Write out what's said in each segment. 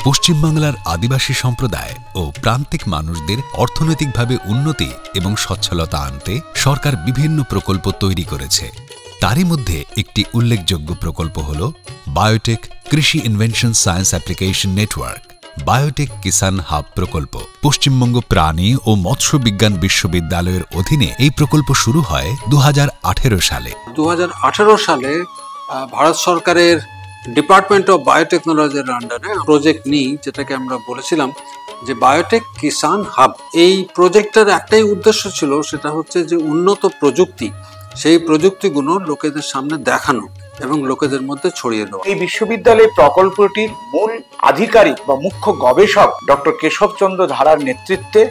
পশ্চিমবাংলার আদিবাসী সম্প্রদায় ও প্রান্তিক মানুষদের অর্থনৈতিকভাবে উন্নতি এবং সচ্ছলতা আনতে সরকার বিভিন্ন প্রকল্প তৈরি করেছে। তারই মধ্যে একটি উল্লেখযোগ্য প্রকল্প হল বায়োটেক কৃষি invention science application network, biotech Kisan hub প্রকল্প। পশ্চিমবঙ্গ প্রাণী ও মৎস্য বিজ্ঞান বিশ্ববিদ্যালয়ের অধীনে এই প্রকল্প শুরু হয় 2018 সালে। 2018 সালে ভারত সরকারের ডিপার্টমেন্ট অফ বায়োটেকনোলজির আন্ডারে প্রজেক্ট নিই, যেটাকে আমরা বলেছিলাম যে বায়োটেক কিষাণ হাব। এই প্রজেক্টের একটাই উদ্দেশ্য ছিল, সেটা হচ্ছে যে উন্নত প্রযুক্তি, সেই প্রযুক্তিগুলো লোকেদের সামনে দেখানো এবং লোকেদের মধ্যে ছড়িয়ে দেওয়া। এই বিশ্ববিদ্যালয় প্রকল্পটির মূল আধিকারিক বা মুখ্য গবেষক ডক্টর কেশবচন্দ্র ধারার নেতৃত্বে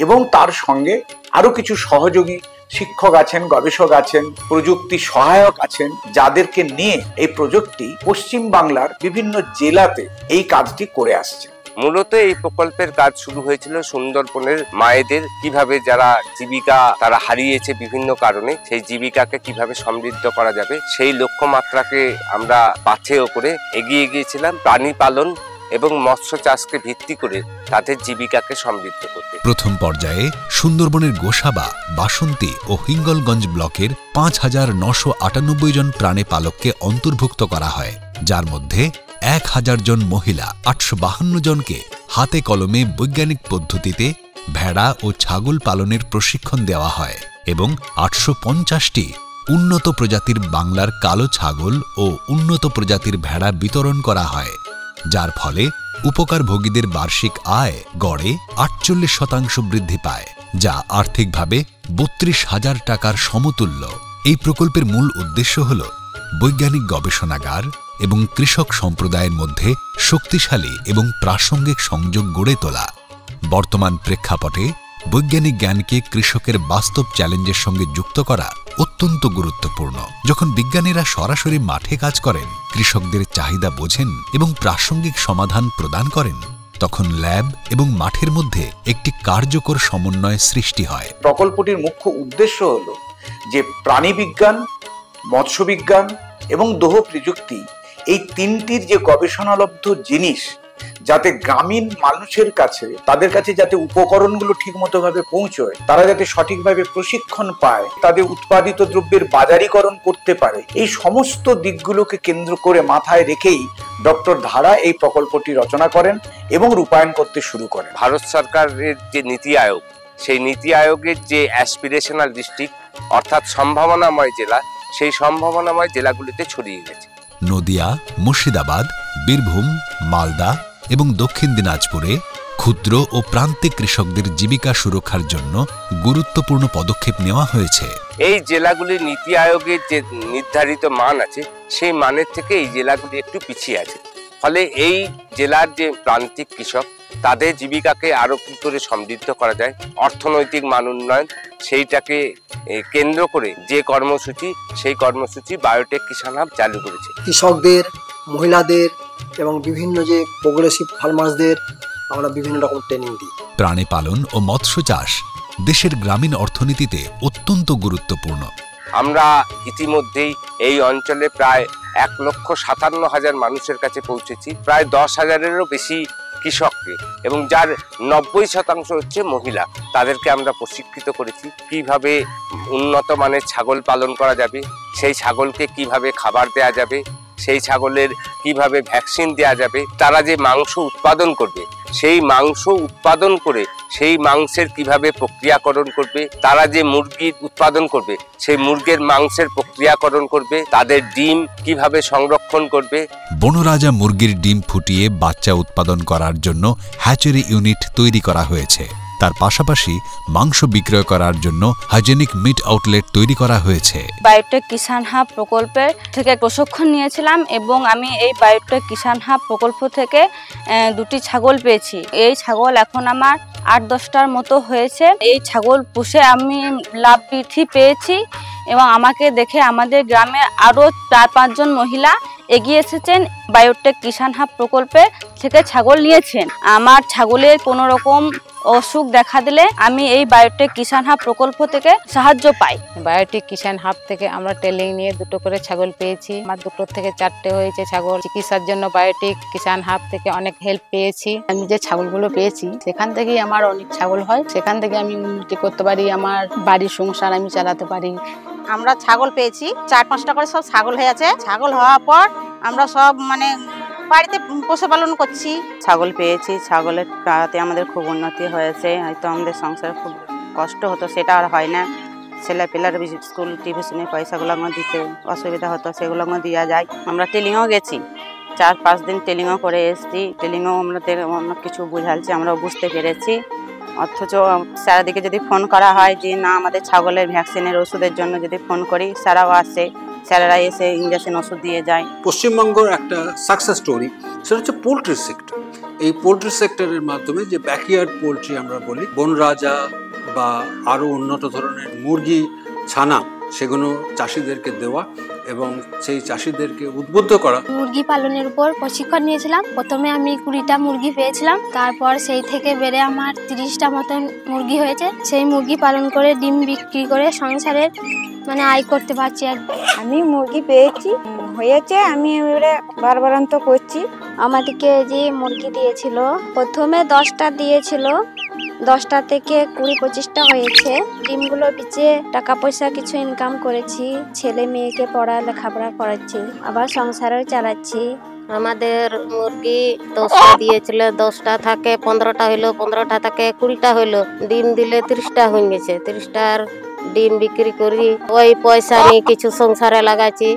এবং তার সঙ্গে আরো কিছু সহযোগী শিক্ষক আছেন, গবেষক আছেন, প্রযুক্তি সহায়ক আছেন, যাদেরকে নিয়ে এই প্রজেক্টটি পশ্চিম বাংলার বিভিন্ন জেলাতে এই কাজটি করে আসছে। মূলত এই প্রকল্পের কাজ শুরু হয়েছিল সুন্দরবনের মায়েদের কিভাবে যারা জীবিকা তারা হারিয়েছে বিভিন্ন কারণে, সেই জীবিকাকে কিভাবে সমৃদ্ধ করা যাবে সেই লক্ষ্যমাত্রাকে আমরা পাথেয় করে এগিয়ে গিয়েছিলাম প্রাণী পালন এবং মৎস্য চাষকে ভিত্তি করে তাদের জীবিকাকে সমৃদ্ধ করতে। প্রথম পর্যায়ে সুন্দরবনের গোসাবা, বাসন্তী ও হিঙ্গলগঞ্জ ব্লকের 5,998 জন প্রাণী পালককে অন্তর্ভুক্ত করা হয়, যার মধ্যে 1,000 জন মহিলা, 852 জনকে হাতে কলমে বৈজ্ঞানিক পদ্ধতিতে ভেড়া ও ছাগল পালনের প্রশিক্ষণ দেওয়া হয় এবং 850টি উন্নত প্রজাতির বাংলার কালো ছাগল ও উন্নত প্রজাতির ভেড়া বিতরণ করা হয়, যার ফলে উপকারভোগীদের বার্ষিক আয় গড়ে 48% বৃদ্ধি পায়, যা আর্থিকভাবে 32,000 টাকার সমতুল্য। এই প্রকল্পের মূল উদ্দেশ্য হল বৈজ্ঞানিক গবেষণাগার এবং কৃষক সম্প্রদায়ের মধ্যে শক্তিশালী এবং প্রাসঙ্গিক সংযোগ গড়ে তোলা। বর্তমান প্রেক্ষাপটে বৈজ্ঞানিক জ্ঞানকে কৃষকের বাস্তব চ্যালেঞ্জের সঙ্গে যুক্ত করা অত্যন্ত গুরুত্বপূর্ণ। যখন বিজ্ঞানীরা সরাসরি মাঠে কাজ করেন, কৃষকদের চাহিদা বোঝেন এবং প্রাসঙ্গিক সমাধান প্রদান করেন, তখন ল্যাব এবং মাঠের মধ্যে একটি কার্যকর সমন্বয় সৃষ্টি হয়। প্রকল্পটির মুখ্য উদ্দেশ্য হল যে প্রাণীবিজ্ঞান, মৎস্যবিজ্ঞান এবং দোহ প্রযুক্তি, এই তিনটির যে গবেষণালব্ধ জিনিস যাতে গ্রামীণ মানুষের কাছে, তাদের কাছে যাতে উপকরণগুলো ঠিকমতো ভাবে পৌঁছয়, তারা যাতে সঠিকভাবে প্রশিক্ষণ পায়, তাদের উৎপাদিত দ্রব্যের বাজারীকরণ করতে পারে, এই সমস্ত দিকগুলোকে কেন্দ্র করে মাথায় রেখেই ডক্টর ধারা এই প্রকল্পটি রচনা করেন এবং রূপায়ণ করতে শুরু করেন। ভারত সরকারের যে নীতি আয়োগ, সেই নীতি আয়োগের যে অ্যাসপিরেশনাল ডিস্ট্রিক্ট অর্থাৎ সম্ভাবনাময় জেলা, সেই সম্ভাবনাময় জেলাগুলিতে ছড়িয়ে গেছে। নদিয়া, মুর্শিদাবাদ, বীরভূম, মালদা এবং দক্ষিণ দিনাজপুরে ক্ষুদ্র ও প্রান্তিক কৃষকদের জীবিকা সুরক্ষার জন্য গুরুত্বপূর্ণ পদক্ষেপ নেওয়া হয়েছে। এই জেলাগুলির নীতি আয়োগের যে নির্ধারিত মান আছে, সেই মানের থেকে এই জেলাগুলি একটু পিছিয়ে আছে। ফলে এই জেলার যে প্রান্তিক কৃষক, তাদের জীবিকাকে আরো কি করে সমৃদ্ধ করা যায়, অর্থনৈতিক মান উন্নয়ন, সেইটাকে কেন্দ্র করে যে কর্মসূচি, সেই কর্মসূচি বায়োটেক কিষাণ হাব চালু করেছে। কৃষকদের, মহিলাদের এবং বিভিন্ন যে প্রোগ্রেসিভ ফার্মার্সদের আমরা বিভিন্ন রকম ট্রেনিং দিই। প্রাণী পালন ও মৎস্য চাষ দেশের গ্রামীণ অর্থনীতিতে অত্যন্ত গুরুত্বপূর্ণ। আমরা ইতিমধ্যেই এই অঞ্চলে প্রায় 1,57,000 মানুষের কাছে পৌঁছেছি, প্রায় 10,000-এরও বেশি কৃষককে, এবং যার 90% হচ্ছে মহিলা। তাদেরকে আমরা প্রশিক্ষিত করেছি কিভাবে উন্নত মানের ছাগল পালন করা যাবে, সেই ছাগলকে কিভাবে খাবার দেয়া যাবে, সেই ছাগলের কিভাবে ভ্যাকসিন দেয়া যাবে, তারা যে মাংস উৎপাদন করবে, সেই মাংস উৎপাদন করে সেই মাংসের কিভাবে প্রক্রিয়াকরণ করবে, তারা যে মুরগি উৎপাদন করবে, সেই মুরগির মাংসের প্রক্রিয়াকরণ করবে, তাদের ডিম কিভাবে সংরক্ষণ করবে। বনরাজা মুরগির ডিম ফুটিয়ে বাচ্চা উৎপাদন করার জন্য হ্যাচারি ইউনিট তৈরি করা হয়েছে। তার পাশাপাশি মাংস বিক্রয় করার জন্য হাইজেনিক মিট আউটলেট তৈরি করা হয়েছে। বায়োটেক কিষাণ হাব প্রকল্পের থেকে প্রশিক্ষণ নিয়েছিলাম এবং আমি এই বায়োটেক কিষাণ হাব প্রকল্প থেকে 2টি ছাগল পেয়েছি। এই ছাগল এখন আমার 8-10টার মতো হয়েছে। এই ছাগল পুষে আমি লাভ বৃদ্ধি পেয়েছি এবং আমাকে দেখে আমাদের গ্রামে আরও 4-5 জন মহিলা এগিয়ে এসেছেন, বায়োটেক কিষাণ হাব প্রকল্পে থেকে ছাগল নিয়েছেন। আমার ছাগলের কোনো রকম অসুখ দেখা দিলে আমি এই বায়োটেক কিষাণ হাব প্রকল্প থেকে সাহায্য পাই। বায়োটেক কিষাণ হাব থেকে আমরা ট্রেনিং নিয়ে 2টো করে ছাগল পেয়েছি। আমার 2টো থেকে 4টে হয়েছে ছাগল। চিকিৎসার জন্য বায়োটেক কিষাণ হাব থেকে অনেক হেল্প পেয়েছি। আমি যে ছাগলগুলো পেয়েছি সেখান থেকেই আমার অনেক ছাগল হয়, সেখান থেকে আমি উন্নতি করতে পারি, আমার বাড়ির সংসার আমি চালাতে পারি। আমরা ছাগল পেয়েছি, 4-5টা করে সব ছাগল হয়ে আছে। ছাগল হওয়ার পর আমরা সব বাড়িতে পশুপালন করছি। ছাগল পেয়েছি, ছাগলের পাড়াতে আমাদের খুব উন্নতি হয়েছে। হয়তো আমাদের সংসারে খুব কষ্ট হতো, সেটা আর হয় না। ছেলেপিলার স্কুল টিউশনের পয়সাগুলো দিতে অসুবিধা হতো, সেগুলো দেওয়া যায়। আমরা ট্রেনিংও গেছি, 4-5 দিন ট্রেনিংও করে এসেছি। ট্রেনিংও আমাদের অনেক কিছু বুঝালছে, আমরাও বুঝতে পেরেছি। অথচ সারাদিকে যদি ফোন করা হয় যে না আমাদের ছাগলের ভ্যাকসিনের ওষুধের জন্য যদি ফোন করি, স্যারাও আসে, স্যারেরা এসে ইঞ্জেকশন ওষুধ দিয়ে যায়। পশ্চিমবঙ্গের একটা সাকসেস স্টোরি, সেটা হচ্ছে পোলট্রি সেক্টর। এই পোলট্রি সেক্টরের মাধ্যমে যে ব্যাকইয়ার্ড পোলট্রি আমরা বলি, বনরাজা বা আরও উন্নত ধরনের মুরগি ছানা, সেগুলো চাষিদেরকে দেওয়া এবং সেই চাষিদেরকে উদ্বুদ্ধ করা। মুরগি পালনের উপর প্রশিক্ষণ নিয়েছিলাম। প্রথমে আমি 20টা মুরগি পেয়েছিলাম, তারপর সেই থেকে বেড়ে আমার 30টা মতন মুরগি হয়েছে। সেই মুরগি পালন করে ডিম বিক্রি করে সংসারের আয় করতে পারছি। আমি মুরগি পেয়েছি, হয়েছে, আমি এবারে বারবারান্ত করছি। আমাদেরকে যে মুরগি দিয়েছিল প্রথমে 10টা দিয়েছিল, 10টা থেকে 20-25টা হয়েছে। ডিমগুলো বেচে টাকা পয়সা কিছু ইনকাম করেছি, ছেলে মেয়েকে লেখাপড়া করাচ্ছি, আবার সংসারও চালাচ্ছি। আমাদের মুরগি 10টা দিয়েছিল, 10টা থেকে 15টা হইলো, 15টা থেকে 20টা হইলো। ডিম দিলে 30টা হয়ে গেছে। 30টার ডিম বিক্রি করি, ওই পয়সা নিয়ে কিছু সংসারে লাগাচ্ছি,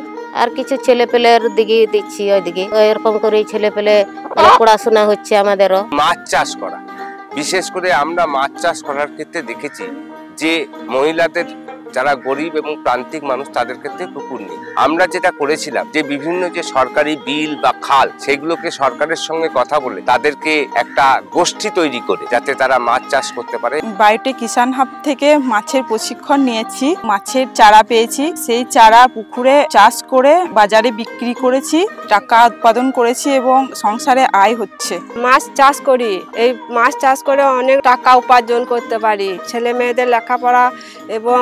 আর কিছু ছেলে পেলের দিকে দিচ্ছি। ওইদিকে এরকম করে ছেলে পেলে পড়াশোনা হচ্ছে আমাদেরও। মাছ চাষ করা, বিশেষ করে আমরা মাছ চাষ করার ক্ষেত্রে দেখেছি যে মহিলাদের যারা গরিব এবং প্রান্তিক মানুষ, তাদের ক্ষেত্রে পুকুর নেই। আমরা যেটা করেছিলাম যে বিভিন্ন যে সরকারি বিল বা খাল, সেগুলোকে সরকারের সঙ্গে কথা বলে তাদেরকে একটা গোষ্ঠী তৈরি করে যাতে তারা মাছ চাষ করতে পারে। বায়োটেক কিষাণ হাব থেকে মাছের প্রশিক্ষণ নিয়েছি, মাছের চারা পেয়েছি। সেই চারা পুকুরে চাষ করে বাজারে বিক্রি করেছি, টাকা উৎপাদন করেছি এবং সংসারে আয় হচ্ছে। মাছ চাষ করি, এই মাছ চাষ করে অনেক টাকা উপার্জন করতে পারি। ছেলে মেয়েদের লেখাপড়া এবং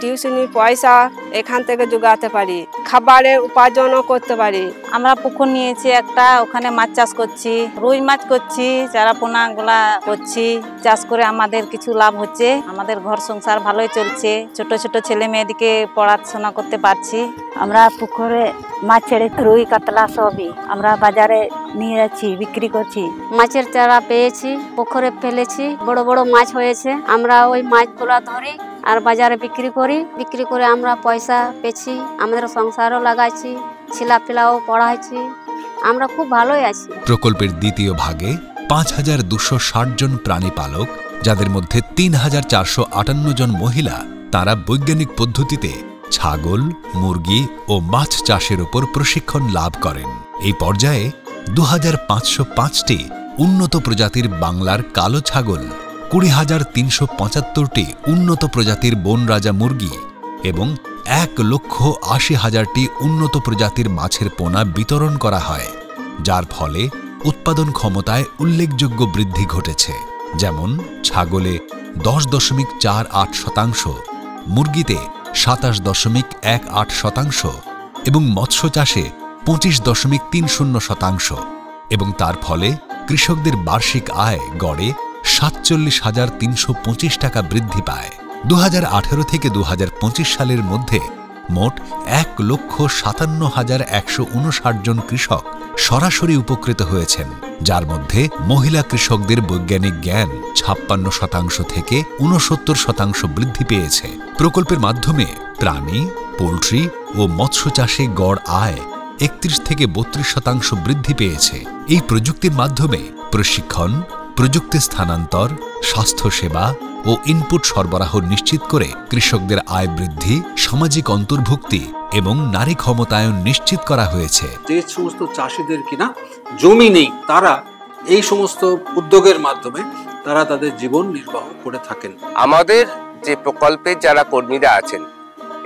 টিউশনির পয়সা এখান থেকে জোগাতে পারি, খাবারের উপার্জনও করতে পারি। আমরা পুকুর নিয়েছি একটা, ওখানে মাছ চাষ করছি, রুই মাছ করছি, চারা পোনা গুলা করছি। চাষ করে আমাদের কিছু লাভ হচ্ছে, আমাদের ঘর সংসার ভালোই চলছে, ছোট ছোট ছেলে মেয়েদিকে পড়াশোনা করতে পারছি। আমরা পুকুরে মাছ ছেড়ে রুই কাতলা সবই আমরা বাজারে নিয়ে যাচ্ছি, বিক্রি করছি। মাছের চারা পেয়েছি, পুকুরে ফেলেছি, বড় বড় মাছ হয়েছে। আমরা ওই মাছগুলা ধরি আর বাজারে বিক্রি করি, বিক্রি করে আমরা পয়সা পেয়েছি, আমাদের সংসারও লাগাইছি, ছেলেপিলাও পড়াইছি, আমরা খুব ভালোই আছি। প্রকল্পের দ্বিতীয় ভাগে 5260 জন প্রাণী পালক, যাদের মধ্যে 3458 জন মহিলা, তারা বৈজ্ঞানিক পদ্ধতিতে ছাগল, মুরগি ও মাছ চাষের উপর প্রশিক্ষণ লাভ করেন। এই পর্যায়ে 2505টি উন্নত প্রজাতির বাংলার কালো ছাগল, 20,375টি উন্নত প্রজাতির বনরাজা মুরগি এবং 1,80,000টি উন্নত প্রজাতির মাছের পোনা বিতরণ করা হয়, যার ফলে উৎপাদন ক্ষমতায় উল্লেখযোগ্য বৃদ্ধি ঘটেছে। যেমন ছাগলে 10.48%, মুরগিতে 27.18% এবং মৎস্য চাষে 25.30% এবং তার ফলে কৃষকদের বার্ষিক আয় গড়ে 47,325 টাকা বৃদ্ধি পায়। 2018 থেকে 2025 সালের মধ্যে মোট 1,57,159 জন কৃষক সরাসরি উপকৃত হয়েছেন, যার মধ্যে মহিলা কৃষকদের বৈজ্ঞানিক জ্ঞান 56% থেকে 69% বৃদ্ধি পেয়েছে। প্রকল্পের মাধ্যমে প্রাণী, পোল্ট্রি ও মৎস্য চাষে গড় আয় 31 থেকে 32% বৃদ্ধি পেয়েছে। এই প্রযুক্তির মাধ্যমে প্রশিক্ষণ, প্রযুক্তি স্থানান্তর, স্বাস্থ্যসেবা ও ইনপুট সরবরাহ নিশ্চিত করে কৃষকদের আয় বৃদ্ধি, সামাজিক অন্তর্ভুক্তি এবং নারী ক্ষমতায়ন নিশ্চিত করা হয়েছে। যে সমস্ত চাষিদের কিনা জমি নেই, তারা এই সমস্ত উদ্যোগের মাধ্যমে তারা তাদের জীবন নির্বাহ করে থাকেন। আমাদের যে প্রকল্পের যারা কর্মীরা আছেন,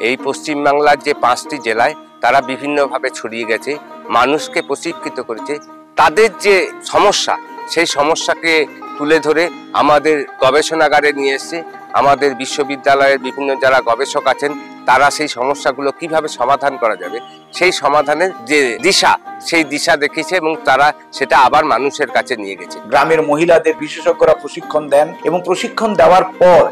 এই পশ্চিমবাংলার যে 5টি জেলায় তারা বিভিন্নভাবে ছড়িয়ে গেছে, মানুষকে প্রশিক্ষিত করেছে। তাদের যে সমস্যা, সেই সমস্যাকে তুলে ধরে আমাদের গবেষণাগারে নিয়ে এসছে। আমাদের বিশ্ববিদ্যালয়ের বিভিন্ন যারা গবেষক আছেন তারা সেই সমস্যাগুলো কিভাবে সমাধান করা যাবে সেই সমাধানের যে দিশা, সেই দিশা দেখিয়েছে এবং তারা সেটা আবার মানুষের কাছে নিয়ে গেছে। গ্রামের মহিলাদের বিশেষজ্ঞরা প্রশিক্ষণ দেন এবং প্রশিক্ষণ দেওয়ার পর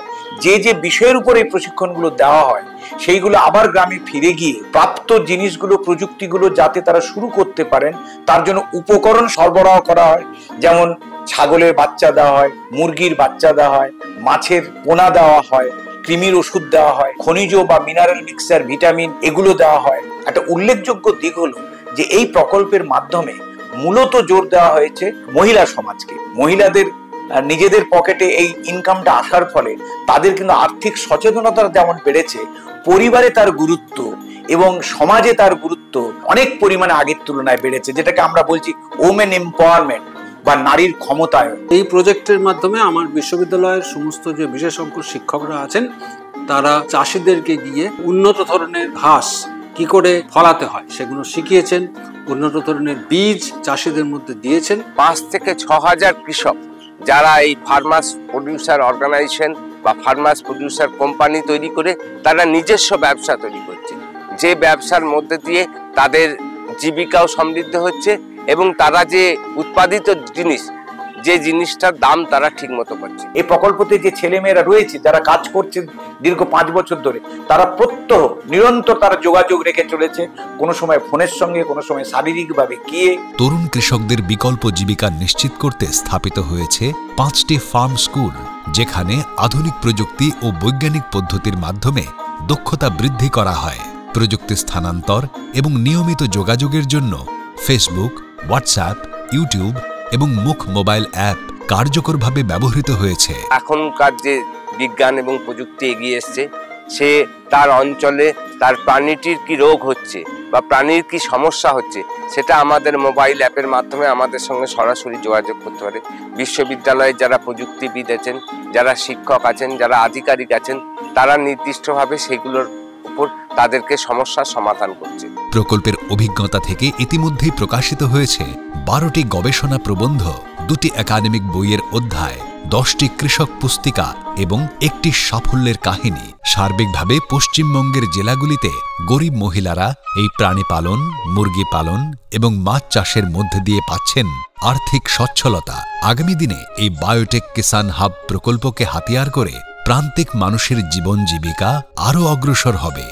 যে যে বিষয়ের উপর এই প্রশিক্ষণগুলো দেওয়া হয় সেইগুলো আবার গ্রামে ফিরে গিয়ে প্রাপ্ত জিনিসগুলো, প্রযুক্তিগুলো যাতে তারা শুরু করতে পারেন তার জন্য উপকরণ সরবরাহ করা হয়। যেমন ছাগলের বাচ্চা দেওয়া হয়, মুরগির বাচ্চা দেওয়া হয়, মাছের পোনা দেওয়া হয়, কৃমির ওষুধ দেওয়া হয়, খনিজ বা মিনারেল মিক্সার, ভিটামিন এগুলো দেওয়া হয়। একটা উল্লেখযোগ্য দিক হলো যে এই প্রকল্পের মাধ্যমে মূলত জোর দেওয়া হয়েছে মহিলা সমাজকে। মহিলাদের নিজেদের পকেটে এই ইনকামটা আসার ফলে তাদের কিন্তু আর্থিক সচেতনতা যেমন বেড়েছে, পরিবারে তার গুরুত্ব এবং সমাজে তার গুরুত্ব অনেক পরিমাণে আগের তুলনায় বেড়েছে, যেটাকে আমরা বলছি ওমেন এম্পাওয়ারমেন্ট বা নারীর ক্ষমতায়ন। এই প্রজেক্টের মাধ্যমে আমার বিশ্ববিদ্যালয়ের সমস্ত যে বিশেষজ্ঞ শিক্ষকরা আছেন তারা চাষিদেরকে গিয়ে উন্নত ধরনের ঘাস কি করে ফলাতে হয় সেগুলো শিখিয়েছেন, উন্নত ধরনের বীজ চাষিদের মধ্যে দিয়েছেন। 5 থেকে 6,000 কৃষক যারা এই ফার্মার্স প্রডিউসার অর্গানাইজেশন বা ফার্মার্স প্রডিউসার কোম্পানি তৈরি করে তারা নিজস্ব ব্যবসা তৈরি করছে, যে ব্যবসার মধ্যে দিয়ে তাদের জীবিকাও সমৃদ্ধ হচ্ছে এবং তারা যে উৎপাদিত জিনিস, যে জিনিসটার দাম তারা ঠিক মতো পাচ্ছে। এই প্রকল্পতে যে ছেলেমেয়েরা রয়েছে যারা কাজ করছে দীর্ঘ 5 বছর ধরে, তারা প্রত্যহ নিরন্তর তারা যোগাযোগ রেখে চলেছে, কোনো সময় ফোনের সঙ্গে, কোনো সময় শারীরিকভাবে গিয়ে। তরুণ কৃষকদের বিকল্প জীবিকা নিশ্চিত করতে স্থাপিত হয়েছে 5টি ফার্ম স্কুল, যেখানে আধুনিক প্রযুক্তি ও বৈজ্ঞানিক পদ্ধতির মাধ্যমে দক্ষতা বৃদ্ধি করা হয়। প্রযুক্তি স্থানান্তর এবং নিয়মিত যোগাযোগের জন্য ফেসবুক, হোয়াটসঅ্যাপ, ইউটিউব এবং মুখ মোবাইল অ্যাপ কার্যকরভাবে ব্যবহৃত হয়েছে। এখনকার যে বিজ্ঞান এবং প্রযুক্তি এগিয়ে এসছে, সে তার অঞ্চলে তার প্রাণীটির কি রোগ হচ্ছে বা প্রাণীর কি সমস্যা হচ্ছে সেটা আমাদের মোবাইল অ্যাপের মাধ্যমে আমাদের সঙ্গে সরাসরি যোগাযোগ করতে পারে। বিশ্ববিদ্যালয়ে যারা প্রযুক্তিবিদ আছেন, যারা শিক্ষক আছেন, যারা আধিকারিক আছেন, তারা নির্দিষ্টভাবে সেগুলোর উপর তাদেরকে সমস্যার সমাধান করছে। প্রকল্পের অভিজ্ঞতা থেকে ইতিমধ্যেই প্রকাশিত হয়েছে 12টি গবেষণা প্রবন্ধ, 2টি একাডেমিক বইয়ের অধ্যায়, 10টি কৃষক পুস্তিকা এবং 1টি সাফল্যের কাহিনী। সার্বিকভাবে পশ্চিমবঙ্গের জেলাগুলিতে গরিব মহিলারা এই প্রাণী পালন, মুরগি পালন এবং মাছ চাষের মধ্যে দিয়ে পাচ্ছেন আর্থিক সচ্ছলতা। আগামী দিনে এই বায়োটেক কিষান হাব প্রকল্পকে হাতিয়ার করে প্রান্তিক মানুষের জীবন জীবিকা আরও অগ্রসর হবে।